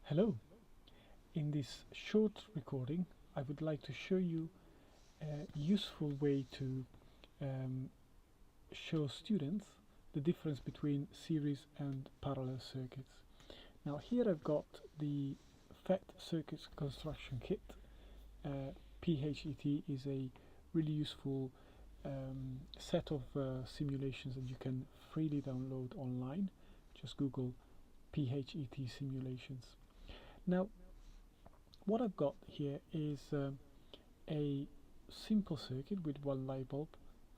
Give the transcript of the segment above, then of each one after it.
Hello. In this short recording, I would like to show you a useful way to show students the difference between series and parallel circuits. Now here I've got the PhET Circuit Construction Kit. PhET is a really useful set of simulations that you can freely download online. Just Google PhET simulations. Now what I've got here is a simple circuit with one light bulb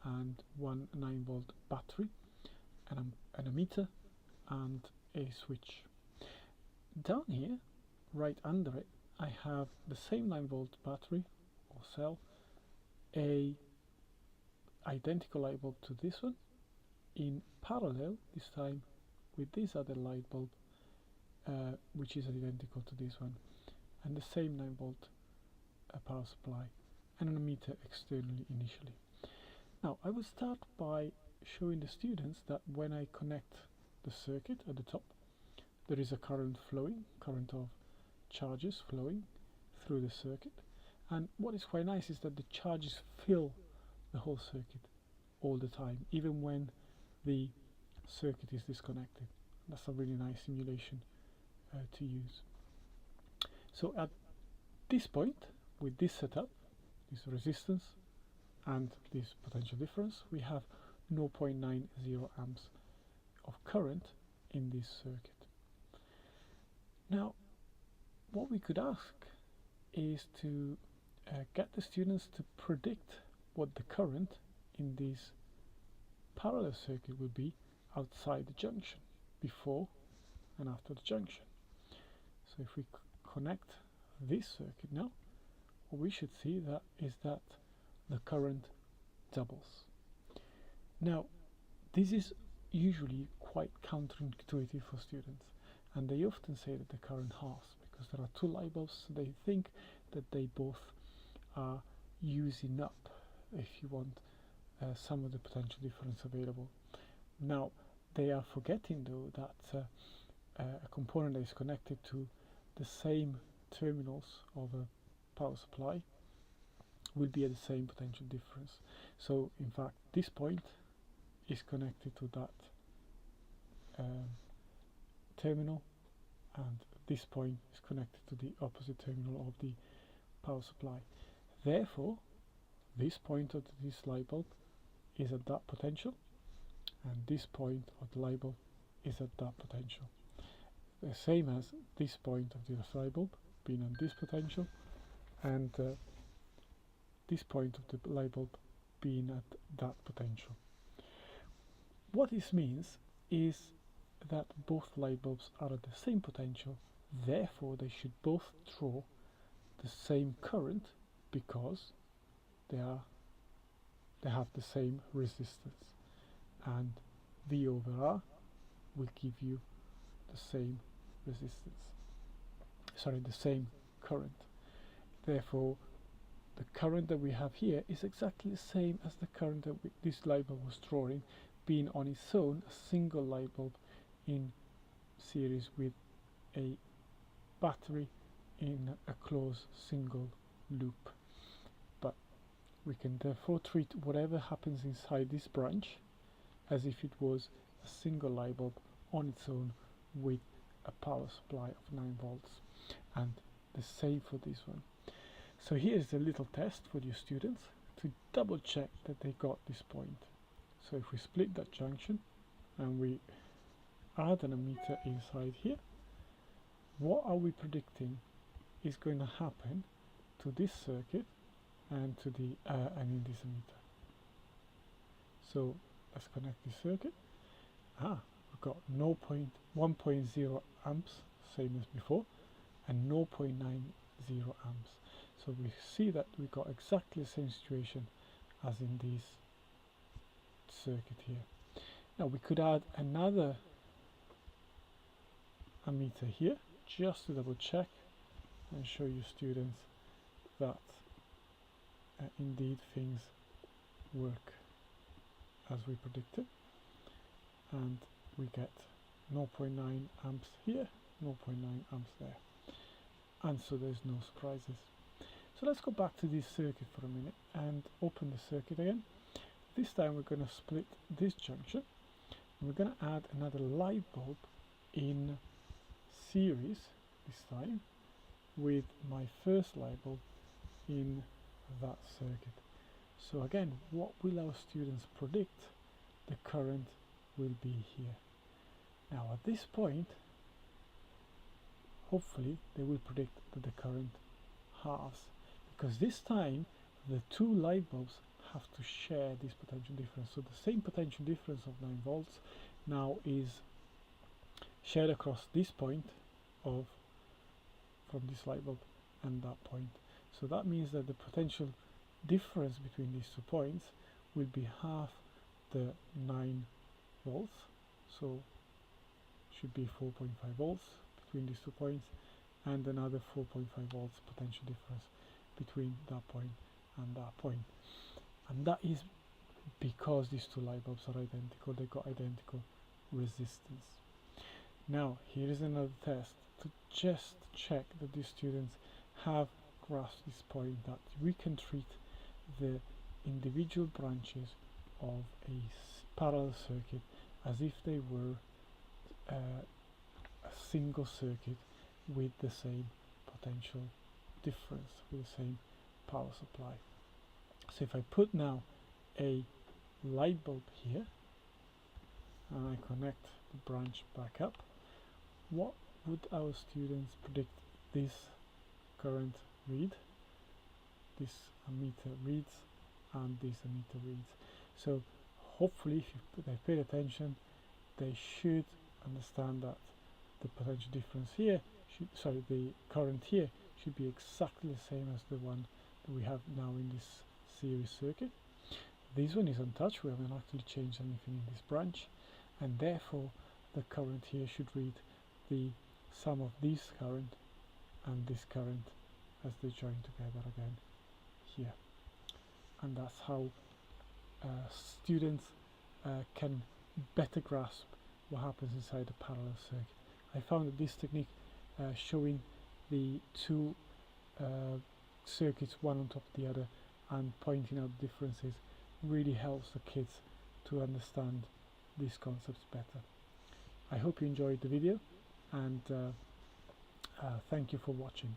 and one 9-volt battery and an emitter and a switch. Down here, right under it, I have the same 9-volt battery or cell, a identical light bulb to this one, in parallel this time with this other light bulb which is identical to this one, and the same 9-volt power supply and an emitter externally initially. Now I will start by showing the students that when I connect the circuit at the top, there is a current of charges flowing through the circuit, and what is quite nice is that the charges fill the whole circuit all the time, even when the circuit is disconnected. That's a really nice simulation to use. So at this point, with this setup, this resistance and this potential difference, we have 0.90 amps of current in this circuit. Now what we could ask is to get the students to predict what the current in this parallel circuit would be outside the junction, before and after the junction. So if we connect this circuit now, what we should see is that the current doubles. Now this is usually quite counterintuitive for students, and they often say that the current halves because there are two light bulbs, so they think that they both are using up, if you want, some of the potential difference available. Now they are forgetting though that a component that is connected to the same terminals of a power supply will be at the same potential difference. So in fact this point is connected to that terminal, and this point is connected to the opposite terminal of the power supply. Therefore this point of this light bulb is at that potential, and this point of the light bulb is at that potential. The same as this point of the light bulb being on this potential, and this point of the light bulb being at that potential. What this means is that both light bulbs are at the same potential, therefore they should both draw the same current because they have the same resistance, and V over R will give you the same resistance, the same current. Therefore the current that we have here is exactly the same as the current that this light bulb was drawing, being on its own a single light bulb in series with a battery in a closed single loop. But we can therefore treat whatever happens inside this branch as if it was a single light bulb on its own with a power supply of 9 volts, and the same for this one. So here's a little test for your students to double check that they got this point. So if we split that junction and we add an emitter inside here, what are we predicting is going to happen to this circuit and to the and in this emitter? So let's connect this circuit. We've got 1.0 amps, same as before, and 0.90 amps. So we see that we got exactly the same situation as in this circuit here. Now we could add another emitter here just to double check and show you students that indeed things work as we predicted, and we get 0.9 amps here, 0.9 amps there. and so there's no surprises. So let's go back to this circuit for a minute and open the circuit again. This time we're going to split this junction. We're going to add another light bulb in series this time with my first light bulb in that circuit. So again, what will our students predict? The current will be here. Now at this point, hopefully they will predict that the current halves, because this time the two light bulbs have to share this potential difference. So the same potential difference of 9 volts now is shared across this point of from this light bulb and that point. So that means that the potential difference between these 2 points will be half the 9 volts, so should be 4.5 volts between these 2 points, and another 4.5 volts potential difference between that point and that point. And that is because these 2 light bulbs are identical, they got identical resistance. Now here is another test to just check that the students have grasped this point, that we can treat the individual branches of a parallel circuit as if they were a single circuit with the same potential difference, with the same power supply. So if I put now a light bulb here and I connect the branch back up, what would our students predict this current read? This ammeter reads and this ammeter reads. So hopefully if they paid attention, they should understand that the potential difference here the current here should be exactly the same as the one that we have now in this series circuit. This one is untouched, we haven't actually changed anything in this branch, and therefore the current here should read the sum of this current and this current as they join together again here. And that's how students can better grasp what happens inside a parallel circuit. I found that this technique showing the 2 circuits one on top of the other and pointing out differences really helps the kids to understand these concepts better. I hope you enjoyed the video, and thank you for watching.